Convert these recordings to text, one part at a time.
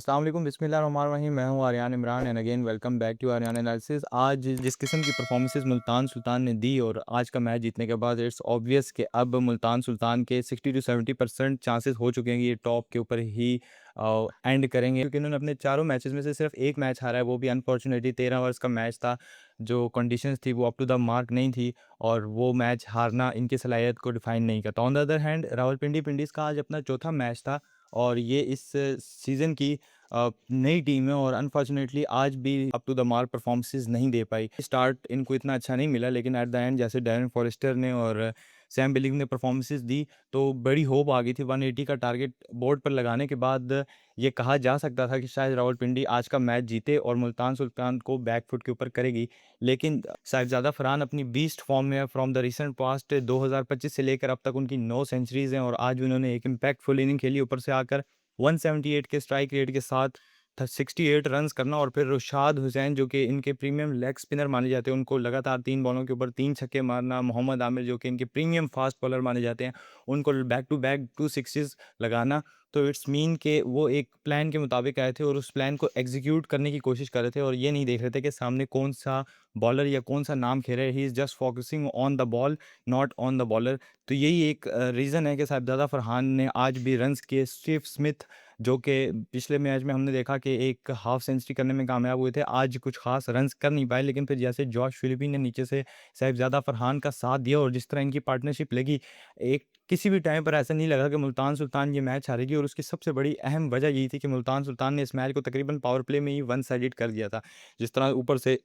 अस्सलाम वालेकुम बिस्मिल्लाहिर्रहमानिर्रहीम। मैं हूँ Aryan Imran and again welcome back to Aryan analysis. आज जिस किस्म की परफॉर्मेंसेस मुल्तान सुल्तान ने दी और आज का मैच जीतने के बाद इट्स ऑब्वियस कि अब मुल्तान सुल्तान के 60 to 70% चांसेस हो चुके हैं कि ये टॉप के ऊपर ही एंड करेंगे, क्योंकि इन्होंने अपने चारों मैचेस में से सिर्फ एक मैच हारा है, वो भी अनफॉर्चुनेटली 13 ओवर्स का मैच था। जो कंडीशंस थी वो अप टू द मार्क नहीं थी और वो मैच हारना इनकी सलाहियत को डिफाइन नहीं करता। On the other hand Rawalpindi Pindiz का आज अपना चौथा मैच था और ये इस सीज़न की नई टीम है और अनफॉर्चुनेटली आज भी up to the mark performances नहीं दे पाई। स्टार्ट इनको इतना अच्छा नहीं मिला, लेकिन एट द एंड जैसे डैरेन फॉरेस्टर ने और सैम बिलिंग ने परफॉर्मेंसेस दी तो बड़ी होप आ गई थी। 180 का टारगेट बोर्ड पर लगाने के बाद ये कहा जा सकता था कि शायद रावलपिंडी आज का मैच जीते और मुल्तान सुल्तान को बैक फुट के ऊपर करेगी। लेकिन साहिबजादा फरहान अपनी बीस्ट फॉर्म में है फ्रॉम द रिसेंट पास्ट। 2025 से लेकर अब तक उनकी 9 सेंचुरीज हैं और आज उन्होंने एक इम्पैक्टफुल इनिंग खेली, ऊपर से आकर 178 के स्ट्राइक रेट के साथ 68 रन्स करना। और फिर रुशाद हुसैन जो कि इनके प्रीमियम लेग स्पिनर माने जाते हैं, उनको लगातार 3 बॉलों के ऊपर 3 छक्के मारना। मोहम्मद आमिर जो कि इनके प्रीमियम फास्ट बॉलर माने जाते हैं, उनको बैक टू बैक 2 सिक्सेस लगाना। तो इट्स मीन के वो एक प्लान के मुताबिक आए थे और उस प्लान को एग्जीक्यूट करने की कोशिश कर रहे थे और ये नहीं देख रहे थे कि सामने कौन सा बॉलर या कौन सा नाम खेल रहा है। He is just focusing on the ball, not on the bowler. तो यही एक रीज़न है कि साहिबजादा फरहान ने आज भी रन्स किए। स्टीव स्मिथ जो कि पिछले मैच में हमने देखा कि एक हाफ सेंचुरी करने में कामयाब हुए थे, आज कुछ खास रन्स कर नहीं पाए, लेकिन फिर जैसे जॉश फिलिपी ने नीचे से साहिबजादा फरहान का साथ दिया और जिस तरह इनकी पार्टनरशिप लगी, एक किसी भी टाइम पर ऐसा नहीं लगा कि मुल्तान सुल्तान ये मैच हारेगी। और उसकी सबसे बड़ी अहम वजह यही थी कि मुल्तान सुल्तान ने इस मैच को तकरीबन पावर प्ले में ही वन साइडेड कर दिया था। जिस तरह ऊपर से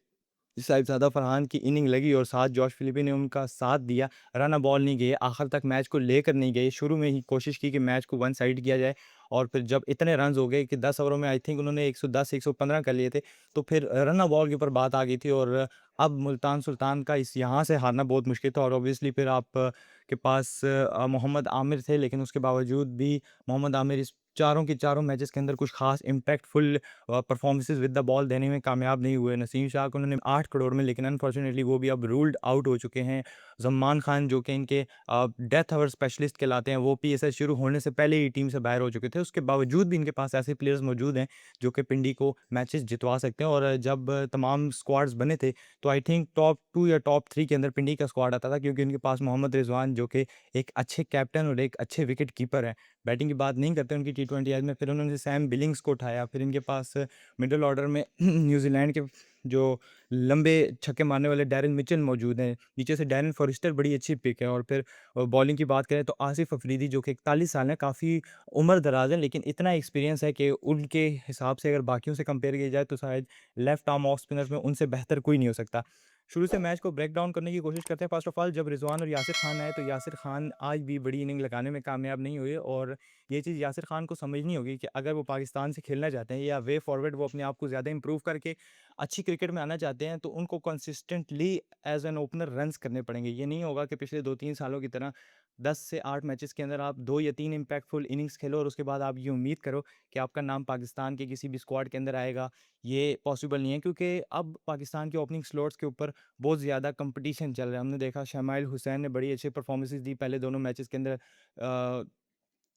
साहिबजादा फरहान की इनिंग लगी और साथ जॉश फिलिपी ने उनका साथ दिया, रन बॉल नहीं गए, आखिर तक मैच को लेकर नहीं गए। शुरू में ही कोशिश की कि मैच को वन साइड किया जाए और फिर जब इतने रन्स हो गए कि 10 ओवरों में आई थिंक उन्होंने 110 115 कर लिए थे, तो फिर रन बॉल के ऊपर बात आ गई थी। और अब मुल्तान सुल्तान का इस यहाँ से हारना बहुत मुश्किल था और ऑब्वियसली फिर आप के पास मोहम्मद आमिर थे, लेकिन उसके बावजूद भी मोहम्मद आमिर इस चारों के चारों मैचेस के अंदर कुछ खास impactful performances with the ball देने में कामयाब नहीं हुए। नसीम शाह को उन्होंने 8 करोड़ में, लेकिन अनफॉर्चुनेटली वो भी अब रूल्ड आउट हो चुके हैं। जमान खान जो कि इनके डेथ ओवर स्पेशलिस्ट कहलाते हैं, वो पीएसएल शुरू होने से पहले ही टीम से बाहर हो चुके थे। उसके बावजूद भी इनके पास ऐसे प्लेयर्स मौजूद हैं जो कि पिंडी को मैचेस जितवा सकते हैं। और जब तमाम स्क्वाड्स बने थे तो आई थिंक टॉप 2 या टॉप 3 के अंदर पिंडी का स्क्वाड आता था, क्योंकि उनके पास मोहम्मद रिजवान जो कि एक अच्छे कैप्टन और एक अच्छे विकेट कीपर हैं। बैटिंग की बात नहीं करते उनकी टी20 एज में, फिर उन्होंने सैम बिलिंग्स को उठाया। फिर इनके पास मिडल ऑर्डर में न्यूजीलैंड के जो लंबे छक्के मारने वाले डैरेन मिचेल मौजूद हैं। नीचे से डैरेन फॉरेस्टर बड़ी अच्छी पिक है। और फिर बॉलिंग की बात करें तो आसिफ अफरीदी जो कि 41 साल है, काफ़ी उम्र दराज है, लेकिन इतना एक्सपीरियंस है कि उनके हिसाब से अगर बाकियों से कंपेयर किया जाए तो शायद लेफ्ट आर्म ऑफ स्पिनर में उनसे बेहतर कोई नहीं हो सकता। शुरू से मैच को ब्रेक डाउन करने की कोशिश करते हैं। फर्स्ट ऑफ ऑल जब रिजवान और यासिर खान आए तो यासिर खान आज भी बड़ी इनिंग लगाने में कामयाब नहीं हुए और ये चीज़ यासिर खान को समझनी होगी कि अगर वो पाकिस्तान से खेलना चाहते हैं या वे फॉरवर्ड वो अपने आप को ज़्यादा इंप्रूव करके अच्छी क्रिकेट में आना चाहते हैं, तो उनको consistently as an opener runs करने पड़ेंगे। ये नहीं होगा कि पिछले 2-3 सालों की तरह 10 से 8 मैचेस के अंदर आप 2 या 3 इम्पैक्टफुल इनिंग्स खेलो और उसके बाद आप ये उम्मीद करो कि आपका नाम पाकिस्तान के किसी भी स्क्वाड के अंदर आएगा। ये पॉसिबल नहीं है, क्योंकि अब पाकिस्तान के ओपनिंग स्लॉट्स के ऊपर बहुत ज़्यादा कंपटीशन चल रहा है। हमने देखा शमाइल हुसैन ने बड़ी अच्छी परफॉर्मेंसेस दी पहले दोनों मैचेस के अंदर।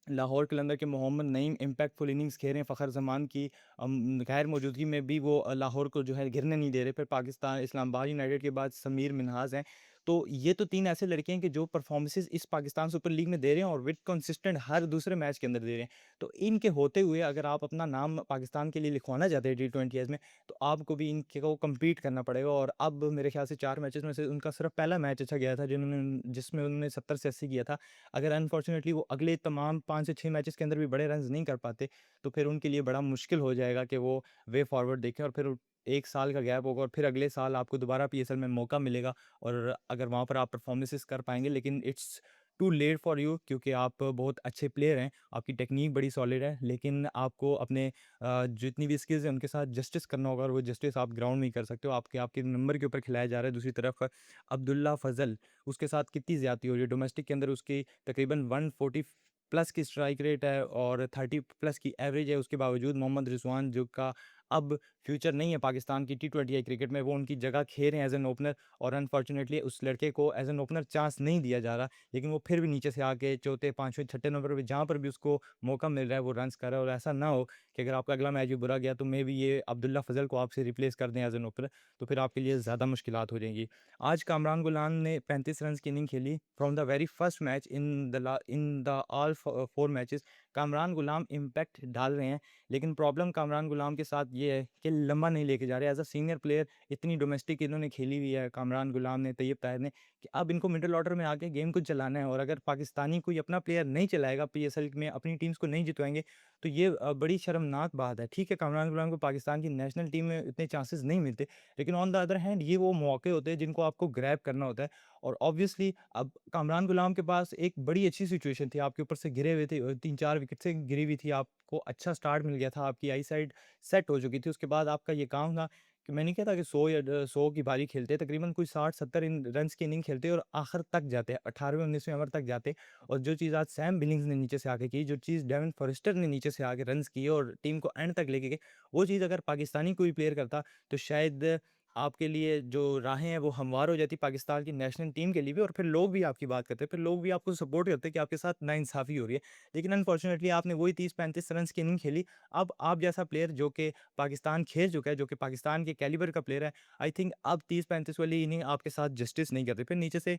लाहौर कलंदर के मोहम्मद नईम इम्पैक्टफुल इनिंग्स खेल रहे हैं। फ़खर जमान की गैर मौजूदगी में भी वो लाहौर को जो है गिरने नहीं दे रहे। फिर पाकिस्तान इस्लामाबाद यूनाइटेड के बाद समीर मिन्हाज हैं। तो ये तो 3 ऐसे लड़के हैं कि जो परफॉर्मेंसेस इस पाकिस्तान सुपर लीग में दे रहे हैं और विद कंसिस्टेंट हर दूसरे मैच के अंदर दे रहे हैं। तो इनके होते हुए अगर आप अपना नाम पाकिस्तान के लिए लिखवाना चाहते हैं टी20 में, तो आपको भी इनके को कम्पीट करना पड़ेगा। और अब मेरे ख्याल से 4 मैचेस में से उनका सिर्फ पहला मैच अच्छा गया था जिसमें उन्होंने 70 से 80 किया था। अगर अनफॉर्चुनेटली वो अगले तमाम 5 से 6 मैचेस के अंदर भी बड़े रन्स नहीं कर पाते, तो फिर उनके लिए बड़ा मुश्किल हो जाएगा कि वो वे फॉरवर्ड देखें। और फिर 1 साल का गैप होगा और फिर अगले साल आपको दोबारा पीएसएल में मौका मिलेगा और अगर वहाँ पर आप परफॉर्मेंसेस कर पाएँगे, लेकिन it's too late for you, क्योंकि आप बहुत अच्छे प्लेयर हैं, आपकी टेक्नीक बड़ी सॉलिड है, लेकिन आपको अपने जितनी भी स्किल्स हैं उनके साथ जस्टिस करना होगा और वो जस्टिस आप ग्राउंड में ही कर सकते हो। आपके नंबर के ऊपर खिलाया जा रहा है। दूसरी तरफ अब्दुल्ला फजल, उसके साथ कितनी ज़्यादती हो रही है। डोमेस्टिक के अंदर उसकी तकरीबन 140 प्लस की स्ट्राइक रेट है और 30 प्लस की एवरेज है। उसके बावजूद मोहम्मद रिजवान जो का अब फ्यूचर नहीं है पाकिस्तान की T20 क्रिकेट में, वो उनकी जगह खेल रहे हैं एज़ एन ओपनर और अनफॉर्चुनेटली उस लड़के को एज़ एन ओपनर चांस नहीं दिया जा रहा। लेकिन वो फिर भी नीचे से आके चौथे, 5वें, छठे नंबर पे जहाँ पर भी उसको मौका मिल रहा है वो रन्स कर रहा है, और ऐसा ना हो कि अगर आपका अगला मैच भी बुरा गया तो मे बी ये अब्दुल्ला फजल को आपसे रिप्लेस कर दें एज़ एन ओपनर, तो फिर आपके लिए ज़्यादा मुश्किलात हो जाएंगी। आज कामरान गुलाम ने 35 रन की इनिंग खेली from the very first match in the all 4 matches. Kamran Ghulam impact डाल रहे हैं, लेकिन प्रॉब्लम कामरान गुलाम के साथ ये है कि लंबा नहीं लेके जा रहे। एज अ सीनियर प्लेयर इतनी डोमेस्टिक इन्होंने खेली हुई है कामरान गुलाम ने, तैयब ताहिर ने, कि अब इनको मिडिल ऑर्डर में आके गेम को चलाना है, और अगर पाकिस्तानी कोई अपना प्लेयर नहीं चलाएगा, PSL में अपनी टीम्स को नहीं जितवाएंगे, तो ये बड़ी शर्मनाक बात है। ठीक है, कामरान गुलाम को पाकिस्तान की नेशनल टीम में इतने चांसेस नहीं मिलते, लेकिन ऑन द अदर हैंड ये वो मौके होते हैं जिनको आपको ग्रैब करना होता है। और ऑब्वियसली अब कामरान गुलाम के पास एक बड़ी अच्छी सिचुएशन थी, आपके ऊपर से गिरे हुए थे, 3-4 विकेट से गिरी हुई थी, आपको अच्छा स्टार्ट मिल गया था, आपकी आई साइड सेट हो चुकी थी। उसके बाद आपका ये काम था कि मैं नहीं कहता कि 100 या 100 की पारी खेलते, तकरीबन कोई 60-70 रन्स की इनिंग खेलते और आखिर तक जाते, 18वें-19वें ओवर तक जाते। और जो चीज़ आज सैम बिलिंग्स ने नीचे से आके की, जो चीज़ डेविन फॉरेस्टर ने नीचे से आके रन्स किए और टीम को एंड तक लेके गए, वो चीज़ अगर पाकिस्तानी कोई प्लेयर करता, तो शायद आपके लिए जो राहें हैं वो हमवार हो जाती पाकिस्तान की नेशनल टीम के लिए भी, और फिर लोग भी आपकी बात करते, फिर लोग भी आपको सपोर्ट करते कि आपके साथ नाइंसाफ़ी हो रही है। लेकिन अनफॉर्चुनेटली आपने वही 30-35 रन्स की इनिंग खेली। अब आप जैसा प्लेयर जो कि पाकिस्तान खेल चुका है, जो कि पाकिस्तान के कैलिबर का प्लेयर है, आई थिंक अब 30-35 वाली इनिंग आपके साथ जस्टिस नहीं करती। फिर नीचे से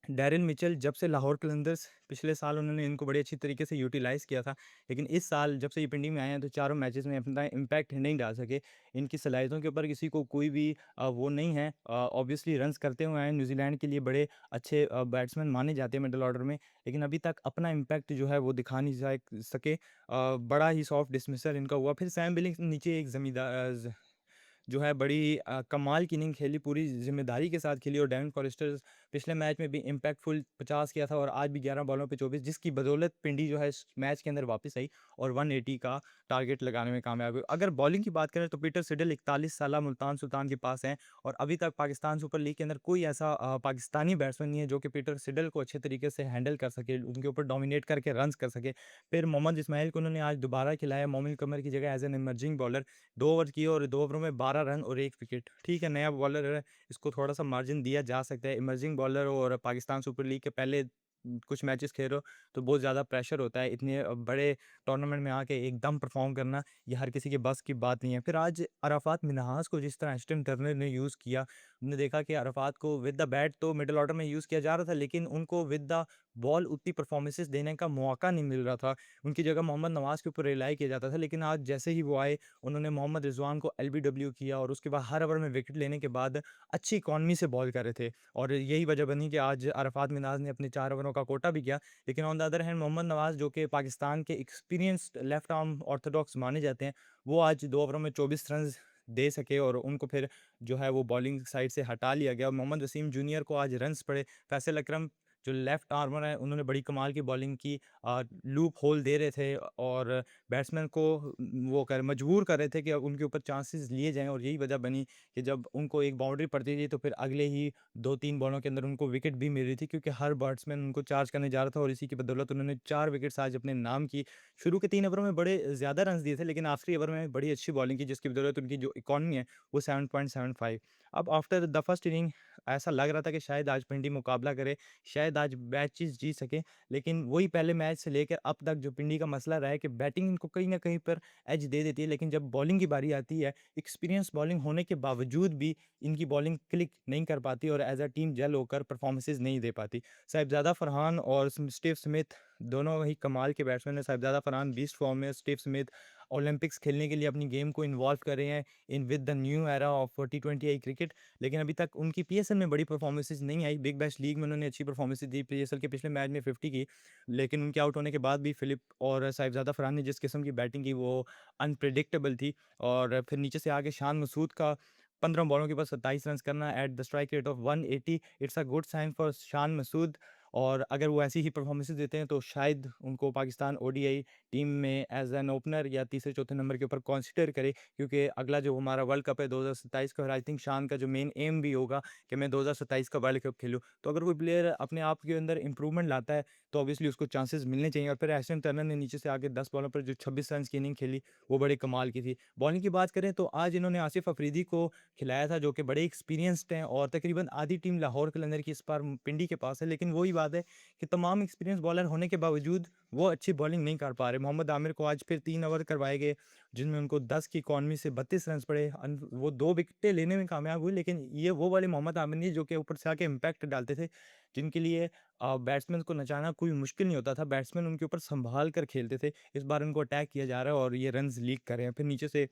डैरेन मिचेल, जब से लाहौर कलंदर्स, पिछले साल उन्होंने इनको बड़े अच्छी तरीके से यूटिलाइज़ किया था, लेकिन इस साल जब से ये पिंडी में आए हैं तो चारों मैचेस में अपना इम्पैक्ट नहीं डाल सके। इनकी सलाहियतों के ऊपर किसी को कोई भी वो नहीं है। ऑब्वियसली रन्स करते हुए आए हैं, न्यूजीलैंड के लिए बड़े अच्छे बैट्समैन माने जाते हैं मिडल ऑर्डर में, लेकिन अभी तक अपना इम्पैक्ट जो है वो दिखा नहीं सके। बड़ा ही सॉफ्ट डिसमिसल इनका हुआ। फिर सैम बिलिंग्स नीचे एक जो है बड़ी कमाल की इनिंग खेली, पूरी ज़िम्मेदारी के साथ खेली, और डेविन फॉरेस्टर पिछले मैच में भी इम्पैक्टफुल 50 किया था और आज भी 11 बॉलों पे 24, जिसकी बदौलत पिंडी जो है इस मैच के अंदर वापस आई और 180 का टारगेट लगाने में कामयाब हुई। अगर बॉलिंग की बात करें तो पीटर सिडल 41 साला मुल्तान सुल्तान के पास हैं, और अभी तक पाकिस्तान सुपर लीग के अंदर कोई ऐसा पाकिस्तानी बैट्समैन नहीं है जो कि पीटर सिडल को अच्छे तरीके से हैंडल कर सके, उनके ऊपर डोमिनेट करके रन्स कर सके। फिर मोहम्मद इस्माइल को उन्होंने आज दोबारा खिलाया मोमिन कमर की जगह as an emerging bowler. 2 over किए और 2 ओवरों में 12 रन और 1 विकेट। ठीक है, नया बॉलर है, इसको थोड़ा-सा मार्जिन दिया जा सकता है। इमर्जिंग बॉलर और पाकिस्तान सुपर लीग के पहले कुछ मैचेस खेल रहे हो, तो बहुत ज़्यादा प्रेशर होता है। इतने बड़े टूर्नामेंट में आके एकदम परफ़ॉर्म करना, ये हर किसी के बस की बात नहीं है। फिर आज अराफात मिन्हाज को जिस तरह एस्टन टर्नर ने यूज़ किया, हमने देखा कि अराफात को विद द बैट तो मिडल ऑर्डर में यूज़ किया जा रहा था, लेकिन उनको विद द बॉल उतनी परफ़ॉर्मेंसेज़ देने का मौका नहीं मिल रहा था। उनकी जगह मोहम्मद नवाज़ के ऊपर रिलाई किया जाता था, लेकिन आज जैसे ही वो आए, उन्होंने मोहम्मद रिज़वान को एलबीडब्ल्यू किया और उसके बाद हर ओवर में विकेट लेने के बाद अच्छी इकॉनमी से बॉल कर रहे थे, और यही वजह बनी कि आज अरफात मिन्हाज ने अपने 4 ओवरों का कोटा भी किया। लेकिन on the other hand Mohammad Nawaz, जो कि पाकिस्तान के एक्सपीरियंस्ड लेफ्ट आर्म ऑर्थोडॉक्स माने जाते हैं, वो आज 2 ओवरों में 24 रन दे सके और उनको फिर जो है वो बॉलिंग साइड से हटा लिया गया। और मोहम्मद वसीम जूनियर को आज रन्स पड़े। फैसल अकरम जो लेफ्ट आर्मर है, उन्होंने बड़ी कमाल की बॉलिंग की, लूप होल दे रहे थे और बैट्समैन को वो कर मजबूर कर रहे थे कि अब उनके ऊपर चांसेस लिए जाएँ, और यही वजह बनी कि जब उनको एक बाउंड्री पड़ती थी तो फिर अगले ही 2-3 बॉलों के अंदर उनको विकेट भी मिल रही थी, क्योंकि हर बैट्समैन उनको चार्ज करने जा रहा था, और इसी की बदौलत उन्होंने 4 विकेट्स आज अपने नाम की। शुरू के 3 ओवरों में बड़े ज़्यादा रन्स दिए थे, लेकिन आखिरी ओवर में बड़ी अच्छी बॉलिंग की, जिसकी बदौलत उनकी जो इकॉनमी है वो 7.75। अब आफ्टर द फर्स्ट इनिंग ऐसा लग रहा था कि शायद आज पिंडी मुकाबला करे, शायद आज मैचेस जीत सके, लेकिन वही पहले मैच से लेकर अब तक जो पिंडी का मसला रहा है कि बैटिंग इनको कहीं न कहीं पर एज दे देती है, लेकिन जब बॉलिंग की बारी आती है, एक्सपीरियंस बॉलिंग होने के बावजूद भी इनकी बॉलिंग क्लिक नहीं कर पाती और एज़ अ टीम जेल होकर परफॉर्मेंसेज़ नहीं दे पाती। साहिबज़ादा फरहान और स्टीव स्मिथ दोनों ही कमाल के बैट्समैन हैं। साहिबज़ादा फरहान बीस्ट फॉर्म में, स्टीव स्मिथ ओलंपिक्स खेलने के लिए अपनी गेम को इन्वॉल्व कर रहे हैं in with the new era of T20 cricket, लेकिन अभी तक उनकी PSL में बड़ी परफॉर्मेंसेज़ नहीं आई। बिग बैश लीग में उन्होंने अच्छी परफॉर्मेंसेज़ दी, PSL के पिछले मैच में 50 की, लेकिन उनके आउट होने के बाद भी फिलिप और साहिबज़ादा फरहान ने जिस किस्म की बैटिंग की वो अनप्रेडिक्टेबल थी। और फिर नीचे से आके शान मसूद का 15 बॉलों के बाद 27 रन्स करना at the strike rate of 180, it's a good sign for Shan Masood. और अगर वो ऐसी ही परफॉर्मेंसेज़ देते हैं तो शायद उनको पाकिस्तान ODI टीम में एज़ एन ओपनर या तीसरे-चौथे नंबर के ऊपर कंसीडर करे, क्योंकि अगला जो हमारा वर्ल्ड कप है 2027 का, और आई थिंक शान का जो मेन एम भी होगा कि मैं 2027 का वर्ल्ड कप खेलूँ। तो अगर कोई प्लेयर अपने आप के अंदर इम्प्रूवमेंट लाता है, तो ऑब्वियसली उसको चांसेस मिलने चाहिए। और फिर एस्टन टर्नर ने नीचे से आके 10 बॉलों पर जो 26 रन की इनिंग खेली, वो बड़े कमाल की थी। बॉलिंग की बात करें तो आज इन्होंने आसिफ अफरीदी को खिलाया था, जो कि बड़े एक्सपीरियंस्ड हैं, और तकरीबन आधी टीम लाहौर कलंदर की इस बार पिंडी के पास है। लेकिन वही बात है कि तमाम एक्सपीरियंस बॉलर होने के बावजूद वो अच्छी बॉलिंग नहीं कर पा रहे। मोहम्मद आमिर को आज फिर 3 ओवर करवाए गए, जिनमें उनको 10 की इकॉनमी से 32 रन पड़े। वो 2 विकेटें लेने में कामयाब हुए, लेकिन ये वो वाले मोहम्मद आमिर नहीं जो कि ऊपर से आके इम्पैक्ट डालते थे, जिनके लिए बैट्समैन को नचाना कोई मुश्किल नहीं होता था। बैट्समैन उनके ऊपर संभाल कर खेलते थे। इस बार उनको अटैक किया जा रहा है और ये रन्स लीक कर रहे हैं। फिर नीचे से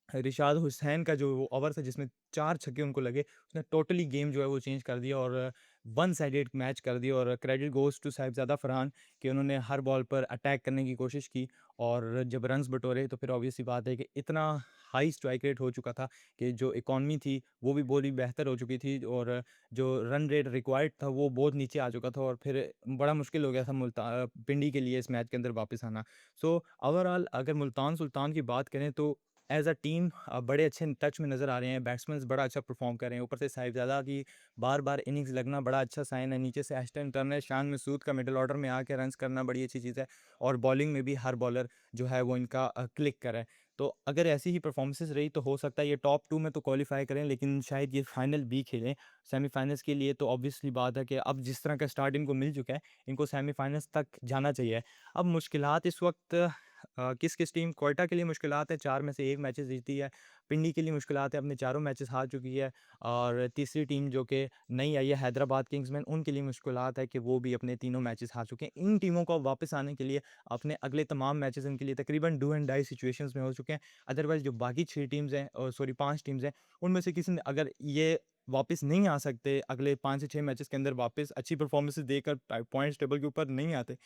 रिशाद हुसैन का जो ओवर था जिसमें 4 छक्के उनको लगे, उसने टोटली गेम जो है वो चेंज कर दिया और वन साइडेड मैच कर दिया। और क्रेडिट गोज़ टू साहिबज़ादा फरहान कि उन्होंने हर बॉल पर अटैक करने की कोशिश की, और जब रन्स बटोरे तो फिर ऑब्वियस सी बात है कि इतना हाई स्ट्राइक रेट हो चुका था कि जो इकॉनमी थी वो भी बहुत ही बेहतर हो चुकी थी, और जो रन रेट रिक्वायर्ड था वो बहुत नीचे आ चुका था, और फिर बड़ा मुश्किल हो गया था पिंडी के लिए इस मैच के अंदर वापस आना। सो ओवरऑल अगर मुल्तान सुल्तान की बात करें तो एज़ अ टीम बड़े अच्छे टच में नज़र आ रहे हैं। बैट्समैन बड़ा अच्छा परफॉर्म कर रहे हैं। ऊपर से साहिबज़ादा की बार-बार इनिंग्स लगना बड़ा अच्छा साइन है। नीचे से एस्टन टर्नर, शान मसूद का मिडल ऑर्डर में आके रन्स करना बड़ी अच्छी चीज़ है, और बॉलिंग में भी हर बॉलर जो है वो इनका क्लिक करे। तो अगर ऐसी ही परफॉर्मेंसेस रही तो हो सकता है ये टॉप 2 में तो क्वालीफाई करें, लेकिन शायद ये फाइनल भी खेलें। सेमीफाइनल्स के लिए तो ऑब्वियसली बात है कि अब जिस तरह का स्टार्ट इनको मिल चुका है, इनको सेमीफाइनल्स तक जाना चाहिए। अब मुश्किलात इस वक्त किस-किस टीम, क्वेटा के लिए मुश्किलात है, 4 में से 1 मैचेस जीती है। पिंडी के लिए मुश्किलात है, अपने चारों मैचेस हार चुकी है। और तीसरी टीम जो कि नई आई है, हैदराबाद किंग्समैन, उनके लिए मुश्किलात है कि वो भी अपने तीनों मैचेस हार चुके हैं। इन टीमों को वापस आने के लिए अपने अगले तमाम मैचेस इनके लिए तकरीबन डू एंड डाई सिचुएशंस में हो चुके हैं। अदरवाइज़ जो बाकी 6 टीम्स हैं, सॉरी 5 टीम्स हैं, उनमें से किसी ने अगर ये वापस नहीं आ सकते, अगले 5 से 6 मैचेस के अंदर वापस अच्छी परफॉर्मेंसेस देकर पॉइंट्स टेबल के ऊपर नहीं आते,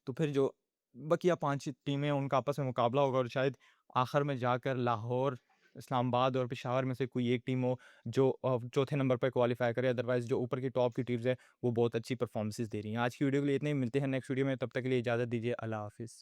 तो फिर जो बकिया 5 टीमें हैं उनका आपस में मुकाबला होगा, और शायद आखिर में जाकर लाहौर, इस्लामाबाद और पेशावर में से कोई एक टीम हो जो चौथे नंबर पर क्वालीफाई करे। अदरवाइज़ जो ऊपर की टॉप की टीम्स हैं वो बहुत अच्छी परफॉर्मेंसेस दे रही हैं। आज की वीडियो के लिए इतने ही, मिलते हैं नेक्स्ट वीडियो में, तब तक के लिए इजाज़त दीजिए। अल्लाह हाफ़िज़।